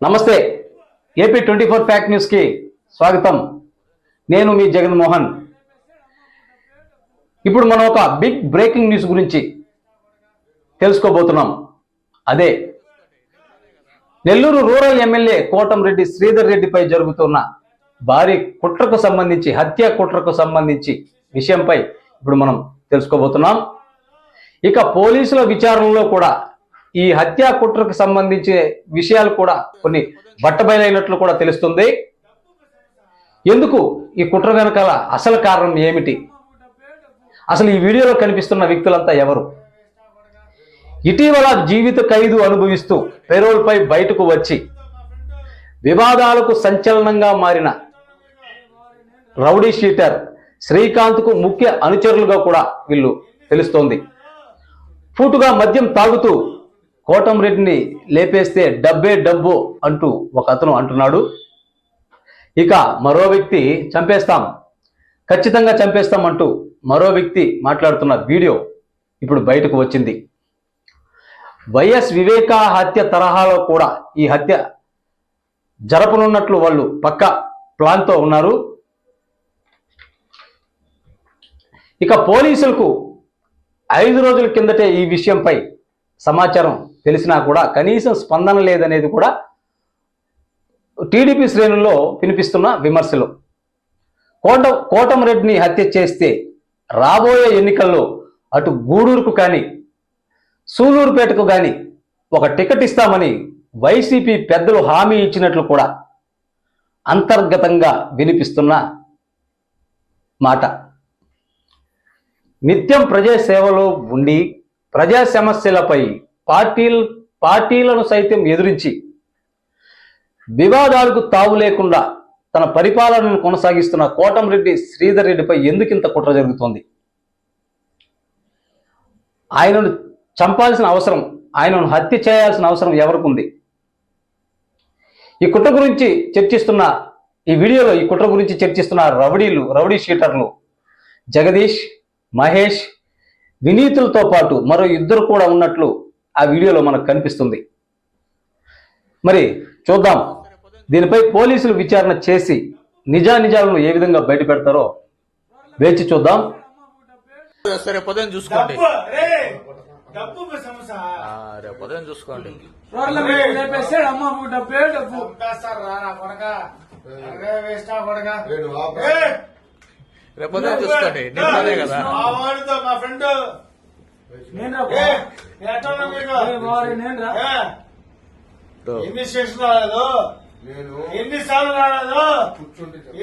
నమస్తే. AP 24 fact news కి స్వాగతం. నేను మీ జగన్మోహన్. ఇప్పుడు మనం ఒక బిగ్ బ్రేకింగ్ న్యూస్ గురించి తెలుసుకోబోతున్నాం. అదే నెల్లూరు రూరల్ ఎమ్మెల్యే కోటంరెడ్డి శ్రీధర్ రెడ్డిపై జరుగుతున్న భారీ కుట్రకు సంబంధించి, హత్య కుట్రకు సంబంధించి విషయంపై ఇప్పుడు మనం తెలుసుకోబోతున్నాం. ఇక పోలీసుల విచారణలో కూడా ఈ హత్య కుట్రకు సంబంధించిన విషయాలు కూడా కొన్ని బట్టబయలైనట్లు కూడా తెలుస్తుంది. ఎందుకు ఈ కుట్ర వెనకాల అసలు కారణం ఏమిటి, అసలు ఈ వీడియోలో కనిపిస్తున్న వ్యక్తులంతా ఎవరు? ఇటీవల జీవిత ఖైదు అనుభవిస్తూ పెరోల్పై బయటకు వచ్చి వివాదాలకు సంచలనంగా మారిన రౌడీ షీటర్ శ్రీకాంత్కు ముఖ్య అనుచరులుగా కూడా వీళ్ళు తెలుస్తోంది. పూటుగా మద్యం తాగుతూ కోటంరెడ్డిని లేపేస్తే డబ్బే డబ్బు అంటూ ఒక అతను అంటున్నాడు. ఇక మరో వ్యక్తి చంపేస్తాం, ఖచ్చితంగా చంపేస్తాం అంటూ మరో వ్యక్తి మాట్లాడుతున్న వీడియో ఇప్పుడు బయటకు వచ్చింది. వైఎస్ వివేక హత్య తరహాలో కూడా ఈ హత్య జరపనున్నట్లు వాళ్ళు పక్కా ప్లాన్తో ఉన్నారు. ఇక పోలీసులకు 5 రోజుల కిందటే ఈ విషయంపై సమాచారం తెలిసినా కూడా కనీసం స్పందన లేదనేది కూడా టీడీపీ శ్రేణుల్లో వినిపిస్తున్న విమర్శలు. కోటంరెడ్డిని హత్య చేస్తే రాబోయే ఎన్నికల్లో అటు గూడూరుకు కానీ సూలూరుపేటకు కానీ ఒక టికెట్ ఇస్తామని వైసీపీ పెద్దలు హామీ ఇచ్చినట్లు కూడా అంతర్గతంగా వినిపిస్తున్న మాట. నిత్యం ప్రజాసేవలో ఉండి ప్రజా సమస్యలపై పార్టీలను సైతం ఎదురించి వివాదాలకు తావు లేకుండా తన పరిపాలనను కొనసాగిస్తున్న కోటంరెడ్డి శ్రీధర్ రెడ్డిపై ఎందుకింత కుట్ర జరుగుతోంది? ఆయనను చంపాల్సిన అవసరం, ఆయనను హత్య చేయాల్సిన అవసరం ఎవరికి ఉంది? ఈ కుట్ర గురించి చర్చిస్తున్న ఈ వీడియోలో ఈ కుట్ర గురించి చర్చిస్తున్న రౌడీ షీటర్లు జగదీష్, మహేష్, వినీతులతో పాటు మరో 2 కూడా ఉన్నట్లు ఆ వీడియోలో మనకు కనిపిస్తుంది. మరి చూద్దాం, దీనిపై పోలీసులు విచారణ చేసి నిజాలను ఏ విధంగా బయట పెడతారో వేచి చూద్దాం. చూసుకోండి. రేపు చూసుకోండి. కదా మా ఫ్రెండ్ ఎన్ని స్టేషన్ రాలేదు, ఎన్నిసార్లు రాలేదు,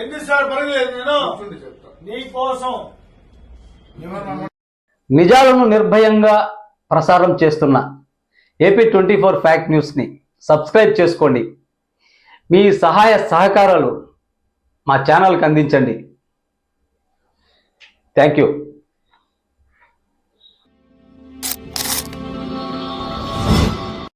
ఎన్నిసార్లు పరగలేదు. నేను నీ కోసం నిజాలను నిర్భయంగా ప్రసారం చేస్తున్న ఏపీ 24 ఫ్యాక్ట్ న్యూస్ని సబ్స్క్రైబ్ చేసుకోండి. మీ సహాయ సహకారాలు మా ఛానల్కి అందించండి. Thank you.